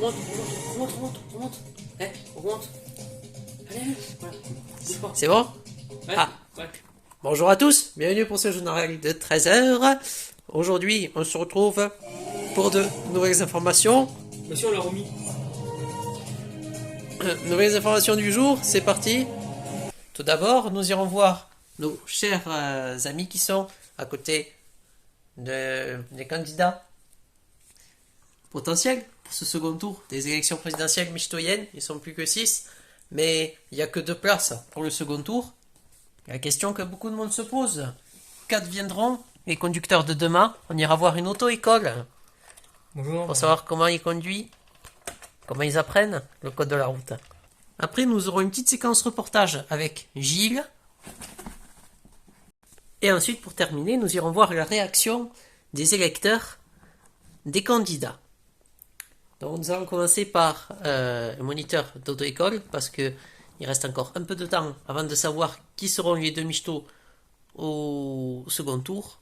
remonte. Eh, on remonte. Allez, voilà. C'est bon? Ouais, Ah. ouais. Bonjour à tous, bienvenue pour ce journal de 13h. Aujourd'hui, on se retrouve pour de nouvelles informations. Monsieur, on l'a remis. Nouvelles informations du jour, c'est parti. Tout d'abord, nous irons voir nos chers amis qui sont à côté des candidats potentiels pour ce second tour des élections présidentielles micitoyennes. Ils ne sont plus que 6, mais il n'y a que 2 places pour le second tour. La question que beaucoup de monde se pose, qu'adviendront les conducteurs de demain? On ira voir une auto-école Bonjour. pour savoir comment ils conduisent, comment ils apprennent le code de la route. Après, nous aurons une petite séquence reportage avec Gilles. Et ensuite, pour terminer, nous irons voir la réaction des électeurs, des candidats. Donc, nous allons commencer par le moniteur d'auto-école, parce que il reste encore un peu de temps avant de savoir qui seront les 2 michetots au second tour.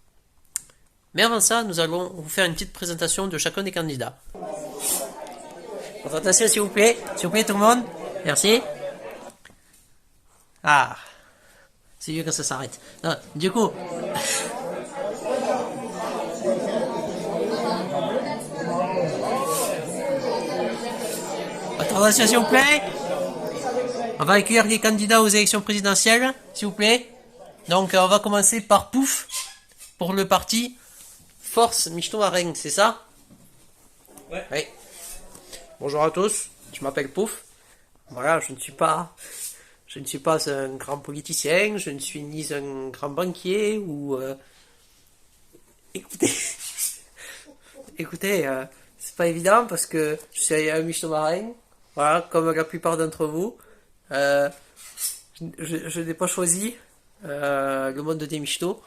Mais avant ça, nous allons vous faire une petite présentation de chacun des candidats. Présentation, s'il vous plaît. S'il vous plaît, tout le monde. Merci. Ah. C'est mieux quand ça s'arrête. Non, du coup... Attention, s'il vous plaît. On va accueillir les candidats aux élections présidentielles, s'il vous plaît. Donc, on va commencer par Pouf, pour le parti Force Michetot-Marennes, c'est ça? Ouais. Oui. Bonjour à tous, je m'appelle Pouf. Voilà, je ne suis pas un grand politicien, je ne suis ni un grand banquier ou... Écoutez, c'est pas évident parce que je suis un Michetot-Marennes, voilà, comme la plupart d'entre vous. Je n'ai pas choisi le monde des michetots.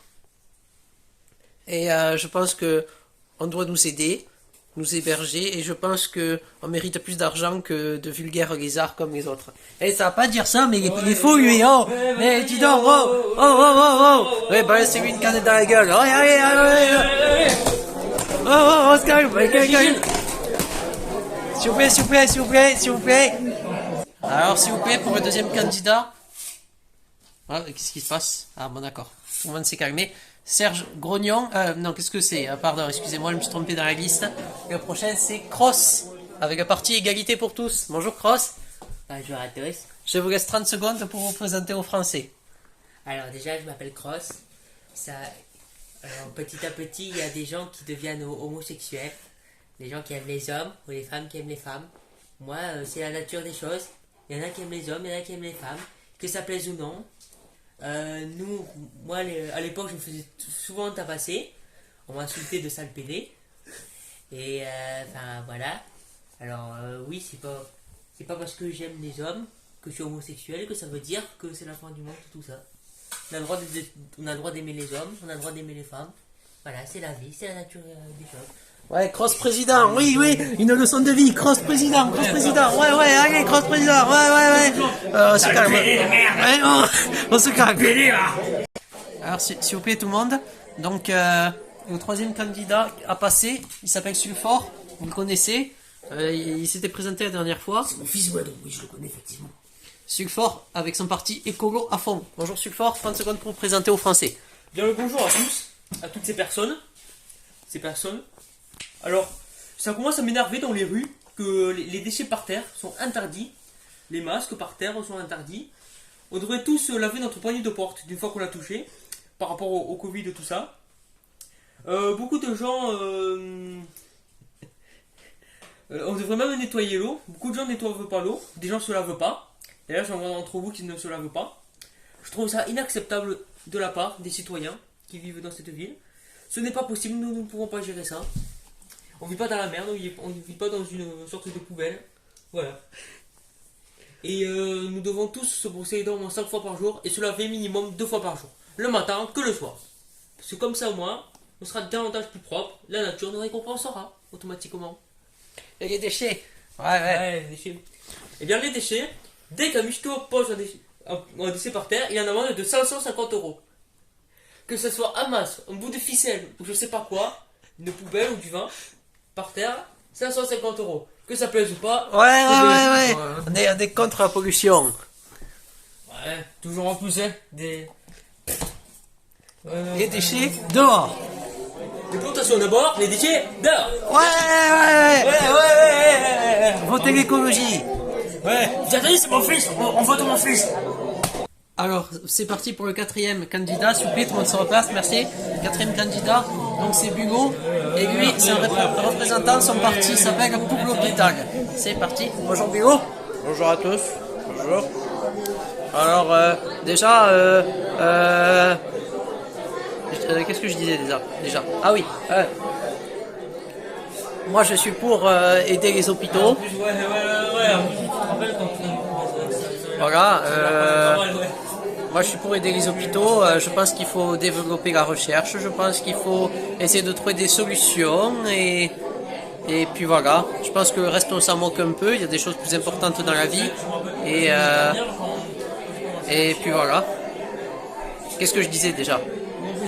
Et je pense que on doit nous aider, nous héberger, et je pense que on mérite plus d'argent que de vulgaires lézards comme les autres. Et ça va pas dire ça, mais il est fou lui, oh! Mais dis donc, oh! Ouais, balancez-lui une canette dans la gueule. Allez! Oh, on se calme, s'il vous plaît. Alors, s'il vous plaît, pour le deuxième candidat. Ah, qu'est-ce qui se passe? Ah, bon, d'accord. Tout le monde s'est calmé. Serge Grognon. Non, qu'est-ce que c'est? Pardon, excusez-moi, je me suis trompé dans la liste. Le prochain, c'est Cross, avec le parti Égalité pour tous. Bonjour, Cross. Bonjour à tous. Je vous laisse 30 secondes pour vous présenter aux Français. Alors déjà, je m'appelle Cross. Alors, petit à petit, il y a des gens qui deviennent homosexuels. Des gens qui aiment les hommes ou les femmes qui aiment les femmes. Moi, c'est la nature des choses. Il y en a qui aiment les hommes, il y en a qui aiment les femmes. Que ça plaise ou non. Moi, à l'époque, je me faisais souvent tabasser. On m'insultait de sale pédé. Et enfin, voilà. Alors, oui, c'est pas parce que j'aime les hommes que je suis homosexuel que ça veut dire que c'est la fin du monde, tout ça. On a le droit d'aimer les hommes, on a le droit d'aimer les femmes. Voilà, c'est la vie, c'est la nature des choses. Ouais, Cross président, oui, une leçon de vie, Cross président, ouais, allez, Cross président, ouais. On se calme. Ouais, on se calme. Alors, s'il vous plaît, tout le monde. Donc, le troisième candidat a passé, il s'appelle Sulfort, vous le connaissez. Il s'était présenté la dernière fois. C'est mon fils, ouais, donc oui, je le connais effectivement. Sulfort avec son parti écolo à fond. Bonjour Sulfort, 30 secondes pour vous présenter aux Français. Bien le bonjour à tous, à toutes ces personnes. Alors, ça commence à m'énerver dans les rues que les déchets par terre sont interdits. Les masques par terre sont interdits. On devrait tous laver notre poignée de porte d'une fois qu'on l'a touché, par rapport au Covid et tout ça. Beaucoup de gens... on devrait même nettoyer l'eau. Beaucoup de gens ne nettoient pas l'eau. Des gens ne se lavent pas. D'ailleurs, j'en vois d'entre vous qui ne se lavent pas. Je trouve ça inacceptable de la part des citoyens qui vivent dans cette ville. Ce n'est pas possible, nous ne pouvons pas gérer ça. On vit pas dans la merde, on vit pas dans une sorte de poubelle. Voilà. Et nous devons tous se brosser les dents au moins 5 fois par jour et se laver minimum 2 fois par jour. Le matin que le soir. Parce que comme ça au moins, on sera davantage plus propre. La nature nous récompensera automatiquement. Et les déchets. Ouais. Les déchets. Et bien les déchets, dès qu'un michto pose un déchet par terre, il y a une amende de 550 €. Que ce soit un masque, un bout de ficelle ou je sais pas quoi, une poubelle ou du vin, par terre, 550 €. Que ça plaise ou pas. Ouais. On est contre la pollution. Ouais, toujours en plus, hein. Les déchets, dehors. Les plantations d'abord, les déchets dehors. Ouais. Votez l'écologie. Ouais. J'ai entendu, c'est mon fils. On vote mon fils. Alors, c'est parti pour le quatrième candidat. S'il vous plaît, tout le monde se replace, merci. Quatrième candidat, donc c'est Bugo. Et lui, c'est un représentant, son parti s'appelle Pour l'hôpital. C'est parti. Bonjour Bugo. Bonjour à tous. Bonjour. Alors, déjà, qu'est-ce que je disais déjà? Ah oui. Moi, je suis pour aider les hôpitaux. Voilà. Moi, je suis pour aider les hôpitaux. Je pense qu'il faut développer la recherche. Je pense qu'il faut essayer de trouver des solutions. Et puis voilà. Je pense que le reste, on s'en moque un peu. Il y a des choses plus importantes dans la vie. Et puis voilà. Qu'est-ce que je disais déjà?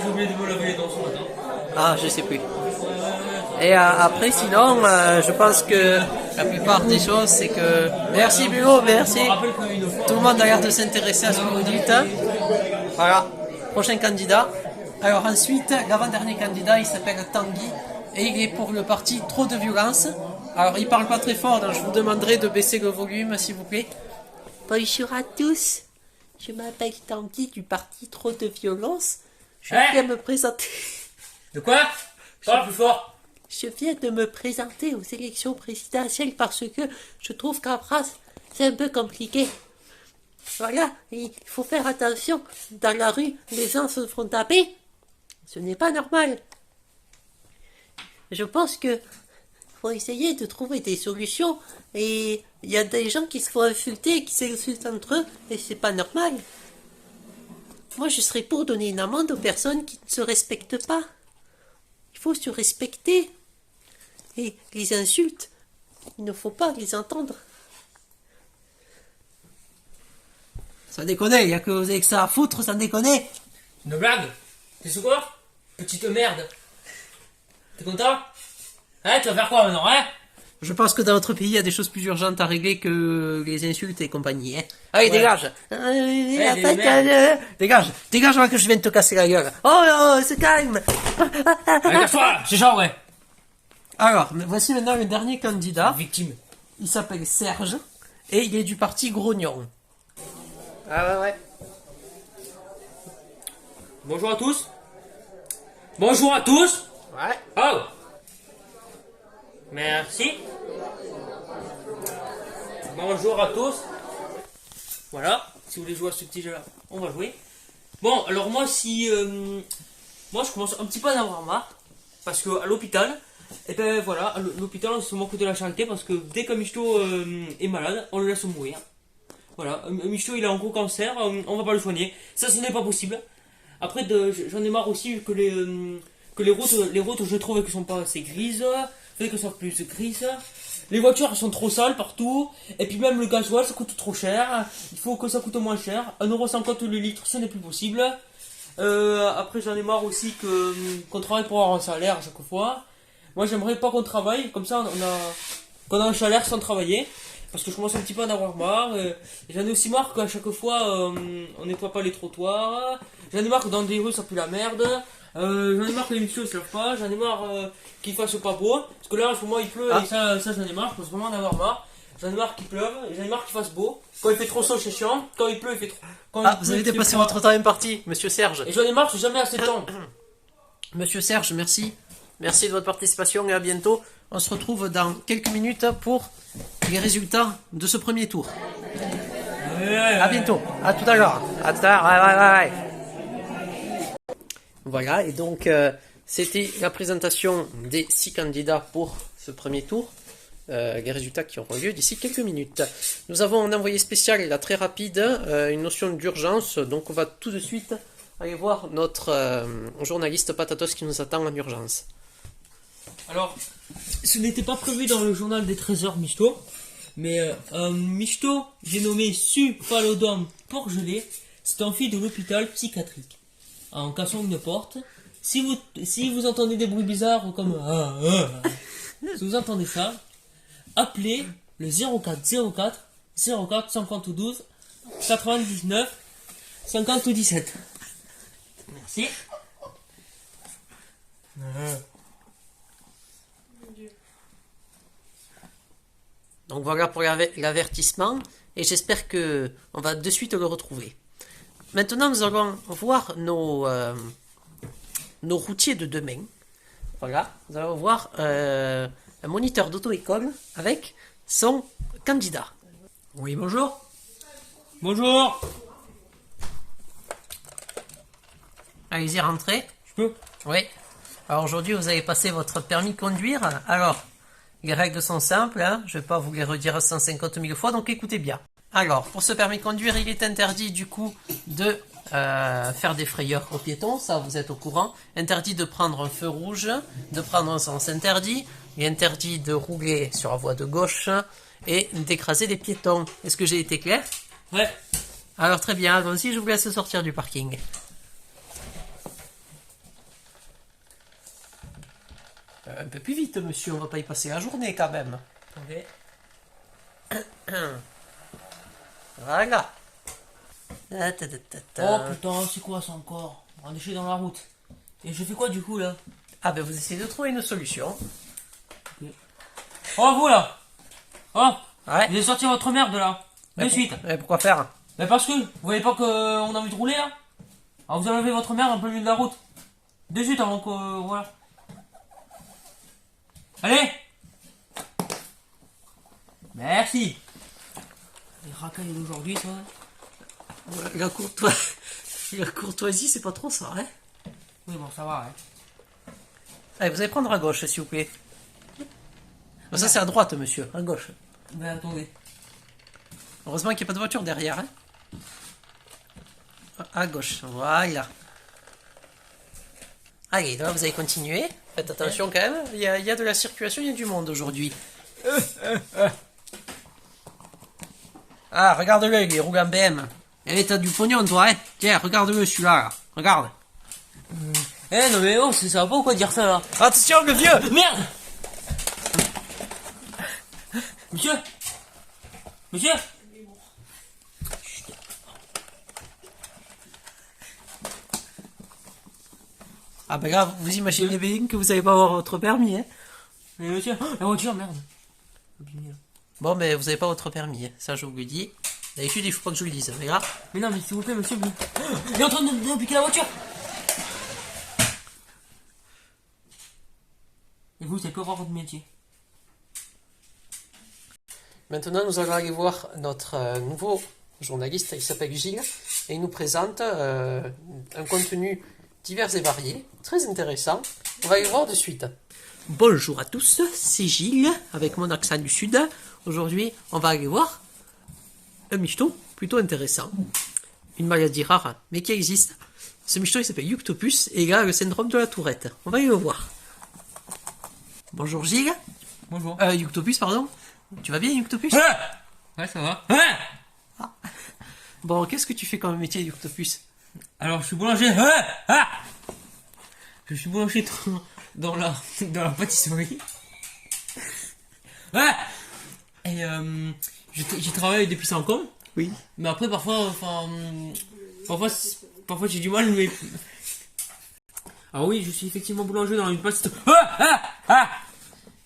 J'ai oublié de me laver les dents ce matin. Ah, je sais plus. Et après, sinon, je pense que la plupart des choses, c'est que... Merci Bugo, merci. Tout le monde a l'air de s'intéresser à ce que vous dites. Voilà. Prochain candidat. Alors ensuite, l'avant-dernier candidat, il s'appelle Tanguy. Et il est pour le parti Trop de violence. Alors, il parle pas très fort, donc je vous demanderai de baisser le volume, s'il vous plaît. Bonjour à tous. Je m'appelle Tanguy du parti Trop de violence. Je viens me présenter... De quoi? Parle plus fort. Je viens de me présenter aux élections présidentielles parce que je trouve qu'en France, c'est un peu compliqué. Voilà, il faut faire attention. Dans la rue, les gens se font taper. Ce n'est pas normal. Je pense que faut essayer de trouver des solutions. Et il y a des gens qui se font insulter, qui s'insultent entre eux, et c'est pas normal. Moi, je serais pour donner une amende aux personnes qui ne se respectent pas. Il faut se respecter. Et les insultes, il ne faut pas les entendre. Ça déconne, il n'y a que vous avez que ça à foutre, ça déconne. Une blague? C'est quoi? Petite merde. T'es content? Hein, tu vas faire quoi maintenant, hein? Je pense que dans notre pays, il y a des choses plus urgentes à régler que les insultes et compagnie. Hein. Allez, dégage. Dégage avant que je vienne te casser la gueule. Oh, se calme. Casse-toi, c'est ça, ouais. Alors, voici maintenant le dernier candidat. Victime. Il s'appelle Serge et il est du parti Grognon. Ah ouais. Bonjour à tous. Bonjour à tous. Ouais. Oh. Merci. Bonjour à tous. Voilà. Si vous voulez jouer à ce petit jeu-là, on va jouer. Bon, alors moi, moi, je commence un petit peu à en avoir marre. Parce que à l'hôpital, et ben voilà, à l'hôpital, on se moque de la charité. Parce que dès qu'un michto est malade, on le laisse mourir. Voilà, un michto, il a un gros cancer, on va pas le soigner. Ça, ce n'est pas possible. Après, j'en ai marre aussi que les routes, je trouve qu'elles sont pas assez grises. Fait que ça soit plus grises. Les voitures, elles sont trop sales partout. Et puis même le gasoil, ça coûte trop cher. Il faut que ça coûte moins cher. 1,50€ le litre, ça n'est plus possible. Après, j'en ai marre aussi qu'on travaille pour avoir un salaire à chaque fois. Moi, j'aimerais pas qu'on travaille. Comme ça, qu'on a un salaire sans travailler. Parce que je commence un petit peu à en avoir marre. Et j'en ai aussi marre qu'à chaque fois, on nettoie pas les trottoirs. J'en ai marre que dans des rues, ça pue la merde. J'en ai marre que les messieurs ne se lavent pas. J'en ai marre qu'il fasse pas beau. Parce que là, en ce moment, il pleut. Et ça j'en ai marre. Je pense vraiment en avoir marre. J'en ai marre qu'il pleuve. J'en ai marre qu'il fasse beau. Quand il fait trop chaud, c'est chiant. Quand il pleut, il fait trop. Vous avez dépassé votre temps imparti, monsieur Serge. Et j'en ai marre, j'ai jamais assez de temps. Monsieur Serge, merci. Merci de votre participation et à bientôt. On se retrouve dans quelques minutes pour les résultats de ce premier tour. À bientôt. À tout à l'heure. À tout à l'heure. Voilà, et donc c'était la présentation des 6 candidats pour ce premier tour. Les résultats qui auront lieu d'ici quelques minutes. Nous avons un envoyé spécial, là, très rapide, une notion d'urgence. Donc on va tout de suite aller voir notre journaliste Patatos qui nous attend en urgence. Alors, ce n'était pas prévu dans le journal des 13h Michto, mais un Michto, j'ai nommé Suphalodome Porgelé, c'est un fille de l'hôpital psychiatrique. En cassant une porte, si vous entendez des bruits bizarres comme si vous entendez ça, appelez le 04 52 99 57. Merci. Donc voilà pour l'avertissement et j'espère que on va de suite le retrouver. Maintenant nous allons voir nos routiers de demain. Voilà, nous allons voir un moniteur d'auto-école avec son candidat. Oui, bonjour. Bonjour. Allez-y, rentrez. Je peux? Oui. Alors aujourd'hui, vous avez passé votre permis de conduire. Alors, les règles sont simples, hein. Je ne vais pas vous les redire 150 000 fois, donc écoutez bien. Alors, pour ce permis de conduire, il est interdit du coup de faire des frayeurs aux piétons, ça vous êtes au courant. Interdit de prendre un feu rouge, de prendre un sens interdit. Il est interdit de rouler sur la voie de gauche et d'écraser des piétons. Est-ce que j'ai été clair? Ouais. Alors très bien, allons-y, je vous laisse sortir du parking. Un peu plus vite, monsieur, on va pas y passer la journée quand même. Ok. Voilà. Oh putain, c'est quoi ça encore? Un déchet dans la route. Et je fais quoi du coup là? Ah ben vous essayez de trouver une solution. Oh vous là! Oh! Ouais. Vous avez sorti votre merde là! De suite! Pourquoi faire? Mais parce que, vous voyez pas qu'on a envie de rouler là? Alors vous enlevez votre merde un peu le milieu de la route. De suite avant que, voilà. Allez! Merci! Les racailles d'aujourd'hui ça. La courtoisie, c'est pas trop ça, hein? Oui bon ça va, hein. Allez, vous allez prendre à gauche, s'il vous plaît. Bon, ça c'est à droite, monsieur, à gauche. Mais attendez. Heureusement qu'il n'y a pas de voiture derrière, hein? À gauche, voilà. Allez, là vous allez continuer. Faites attention quand même, il y a de la circulation, il y a du monde aujourd'hui. Ah, regarde-le, il roule en BM. Eh, t'as du pognon, toi, hein? Tiens, regarde-le, celui-là, là. Regarde. Eh non mais oh, ça va pas ou quoi dire ça là? Attention, le vieux! Merde! Monsieur? Monsieur? Ah ben là, vous imaginez bien que vous allez pas avoir votre permis, hein? Mais monsieur? Oh, la voiture, merde! Bon, mais vous avez pas votre permis, hein. Ça je vous le dis. D'habitude, il faut pas que je vous le dise, mais là... Mais non, mais s'il vous plaît, monsieur, il est en train de piquer la voiture! Et vous, c'est quoi votre métier? Maintenant, nous allons aller voir notre nouveau journaliste, il s'appelle Gilles, et il nous présente un contenu divers et varié, très intéressant. On va aller voir de suite. Bonjour à tous, c'est Gilles, avec mon accent du sud. Aujourd'hui, on va aller voir un micheton plutôt intéressant. Une maladie rare, mais qui existe. Ce micheton, il s'appelle Yuctopus, et il a le syndrome de la tourette. On va aller le voir. Bonjour Gilles. Bonjour. Yuctopus, pardon. Tu vas bien, Yuctopus? Ouais, ça va. Bon, qu'est-ce que tu fais comme métier, Yuctopus? Alors, je suis boulanger. Je suis boulanger dans la pâtisserie. Et j'ai travaillé depuis 5 ans. Oui. Mais après, parfois j'ai du mal, mais... Ah oui, je suis effectivement boulanger dans une pâtisserie.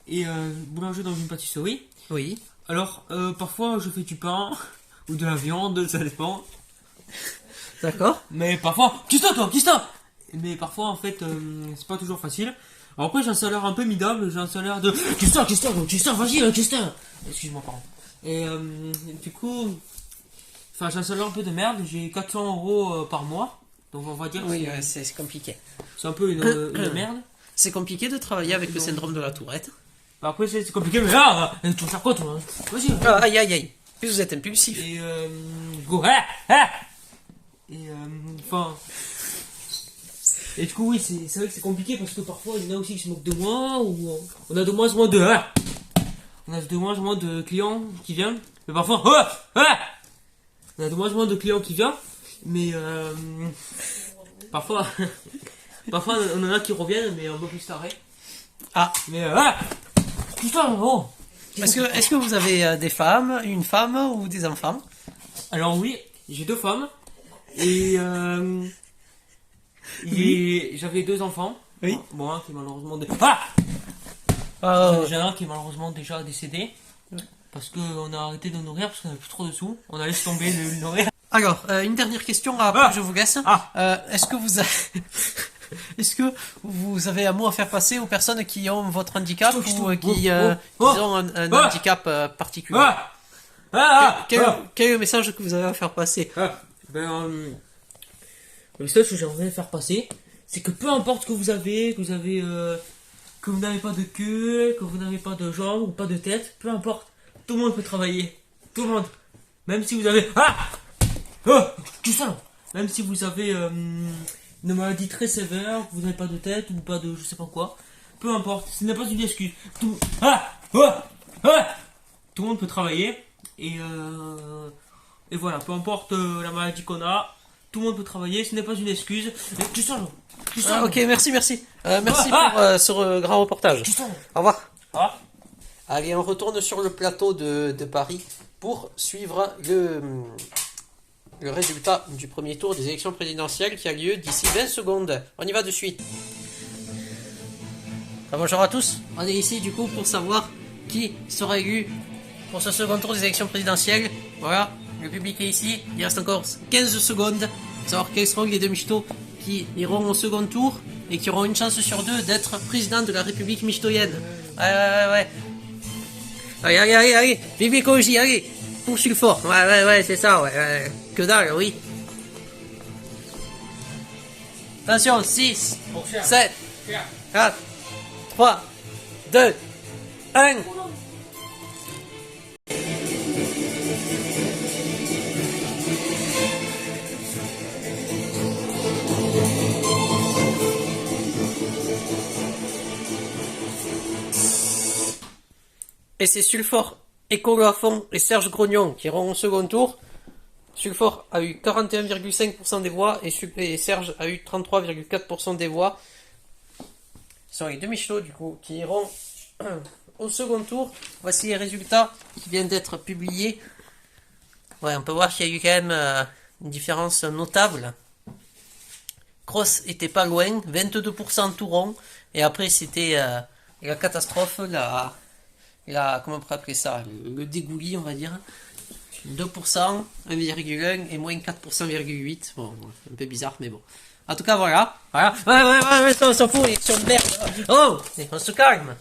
Et boulanger dans une pâtisserie. Oui. Alors, parfois, je fais du pain ou de la viande, ça dépend. D'accord. Mais parfois... Qu'est-ce? Mais parfois, en fait, c'est pas toujours facile. Alors après, j'ai un salaire un peu midable, j'ai un salaire de... Qu'est-ce, vas-y, qu'est-ce? Excuse-moi, pardon. Et du coup... Enfin, j'ai un salaire un peu de merde, j'ai 400 € par mois. Donc on va dire Oui, que c'est compliqué. c'est un peu une merde. C'est compliqué de travailler avec le syndrome de la tourette. Bah après, c'est compliqué, mais là, tu vas faire quoi, toi? Vas-y. Ah, aïe, aïe, aïe. Plus vous êtes impulsif. Et go. Et enfin... Et du coup, oui, c'est vrai que c'est compliqué parce que parfois, il y en a aussi qui se moquent de moi, ou on a de moins en moins de... On a de moins en moins de clients qui viennent. Mais parfois... On a de moins en moins de clients qui viennent. Mais parfois... Parfois, on en a qui reviennent, mais un peu plus tarés. Ah. Mais... Putain, oh. Est-ce que vous avez des femmes, une femme ou des enfants? Alors oui, j'ai 2 femmes. Et j'avais 2 enfants. Oui. Bon, un qui est malheureusement J'ai un qui est malheureusement déjà décédé. Parce qu'on a arrêté de nourrir parce qu'on avait plus trop de sous. On a laissé tomber de le nourrir. Alors, une dernière question après que je vous laisse. Est-ce que vous est-ce que vous avez un mot à faire passer aux personnes qui ont votre handicap ou qui ont un handicap particulier? Quel est le message que vous avez à faire passer? Le message que j'aimerais faire passer, c'est que peu importe ce que vous avez, que vous n'avez pas de queue, que vous n'avez pas de jambes ou pas de tête, peu importe, tout le monde peut travailler. Tout le monde. Même si vous avez... tout ça, même si vous avez une maladie très sévère, que vous n'avez pas de tête ou pas de je sais pas quoi, peu importe, ce n'est pas une excuse. Tout le monde peut travailler et voilà, peu importe la maladie qu'on a, tout le monde peut travailler, ce n'est pas une excuse. Tu sens, ok, merci. Merci pour ce grand reportage. Au revoir. Allez, on retourne sur le plateau de Paris pour suivre le résultat du premier tour des élections présidentielles qui a lieu d'ici 20 secondes. On y va de suite. Bonjour à tous. On est ici du coup pour savoir qui sera élu pour ce second tour des élections présidentielles. Voilà, le public est ici. Il reste encore 15 secondes pour savoir quels seront les 2 michtos qui iront au second tour et qui auront une chance sur 2 d'être président de la République michtoyenne. Ouais. Allez, vive l'écologie, allez, poursuis fort. Ouais, c'est ça, ouais. Que dalle, oui. Attention, 6, 7, 4, 3, 2, 1. Et c'est Sulfort, Écolo à fond et Serge Grognon qui iront au second tour. Sulfort a eu 41,5% des voix et Serge a eu 33,4% des voix. Ce sont les 2 michtos du coup qui iront au second tour. Voici les résultats qui viennent d'être publiés. Ouais, on peut voir qu'il y a eu quand même une différence notable. Cross était pas loin, 22% tout rond. Et après c'était la catastrophe, comment on pourrait appeler ça, le dégouli on va dire. 2%, 1,1 et moins 4,8%. Bon, un peu bizarre, mais bon. En tout cas, voilà. Ouais, on s'en fout, élection de merde. Oh, on se calme.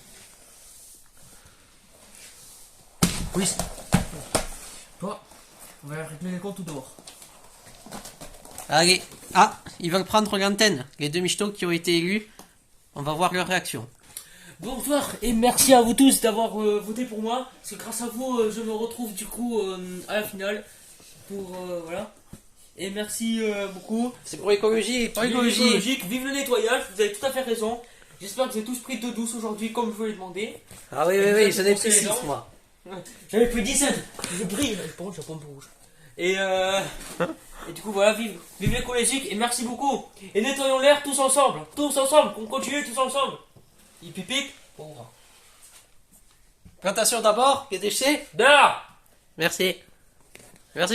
Oui. Bon, on va régler les comptes tout dehors. Allez. Ils veulent prendre l'antenne. Les 2 michtos qui ont été élus. On va voir leur réaction. Bonsoir et merci à vous tous d'avoir voté pour moi. C'est grâce à vous je me retrouve du coup à la finale. Voilà. Et merci beaucoup. C'est pour l'écologie, écologique. Vive le nettoyage, vous avez tout à fait raison. J'espère que vous avez tous pris de douce aujourd'hui comme je vous l'ai demandé. Ah oui, j'en ai pris 6 moi. J'avais pris 17. Je brille. Par contre, j'ai un peu rouge. Et du coup voilà, vive l'écologique et merci beaucoup. Et nettoyons l'air tous ensemble, qu'on continue tous ensemble. Hip hip hip. Plantation d'abord, les déchets. Dehors. Merci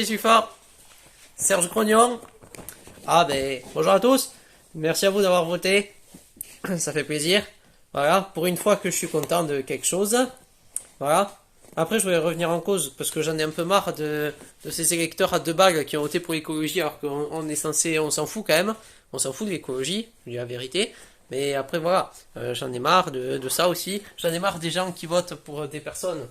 Sulfort. Serge Grognon. Bonjour à tous. Merci à vous d'avoir voté. Ça fait plaisir. Voilà, pour une fois que je suis content de quelque chose. Voilà. Après, je voulais revenir en cause parce que j'en ai un peu marre de ces électeurs à 2 balles qui ont voté pour l'écologie alors qu'on est censé, on s'en fout quand même. On s'en fout de l'écologie, je dis la vérité. Mais après, voilà, j'en ai marre de ça aussi. J'en ai marre des gens qui votent pour des personnes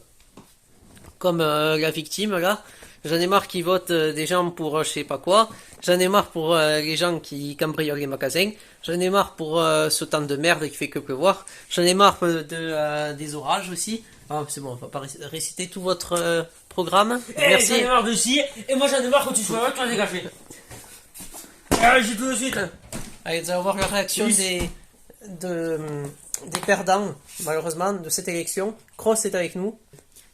comme la victime, là. J'en ai marre qui votent des gens pour je sais pas quoi. J'en ai marre pour les gens qui cambriolent les magasins. J'en ai marre pour ce temps de merde qui fait que pleuvoir. J'en ai marre des orages aussi. C'est bon, on va pas réciter tout votre programme. Merci. J'en ai marre de ci, et moi j'en ai marre que tu sois là, tu vas dégager. Allez, tout de suite. Allez, nous allons voir la réaction des perdants, malheureusement, de cette élection. Cross est avec nous.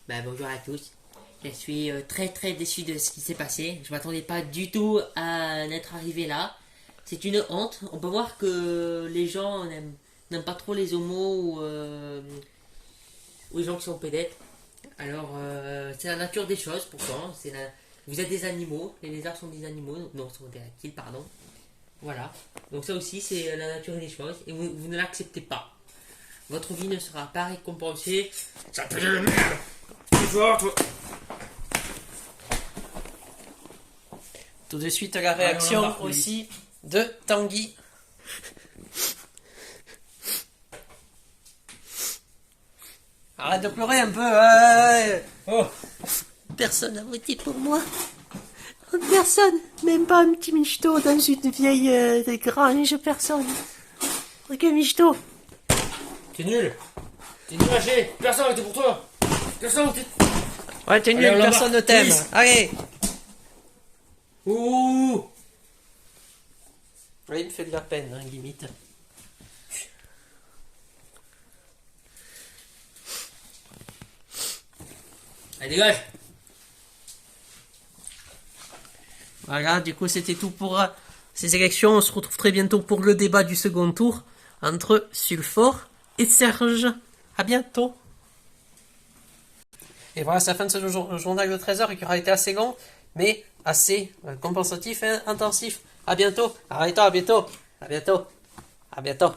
Bonjour à tous. Je suis très très déçu de ce qui s'est passé. Je m'attendais pas du tout à n'être arrivé là. C'est une honte. On peut voir que les gens n'aiment pas trop les homos ou les gens qui sont pédètes. Alors, c'est la nature des choses, pourtant. Vous êtes des animaux, les lézards sont des animaux, non, sont des reptiles, pardon. Voilà. Donc ça aussi, c'est la nature des choses, et vous ne l'acceptez pas. Votre vie ne sera pas récompensée. Ça peut le merde. C'est fort, toi. Tout de suite, la réaction embarque, oui. aussi de Tanguy. Arrête de pleurer un peu. Ouais. Oh, Personne n'a voté pour moi. Personne. Même pas un petit michto dans une vieille grange. Personne. Regarde michto. t'es nul. T'es nul à chier. Personne n'était pour toi. Personne n'était. Ouais, t'es nul, Allez, on personne ne l'embarque. t'aime. Please. Allez. Ouh. Ouais, il me fait de la peine, hein, limite. Allez, dégage. Voilà, du coup, c'était tout pour ces élections. On se retrouve très bientôt pour le débat du second tour entre Sulfort et Serge. À bientôt. Et voilà, c'est la fin de ce journal de 13 heures qui aura été assez long, mais assez compensatif et intensif. À bientôt. Arrête-toi, à bientôt. À bientôt. À bientôt.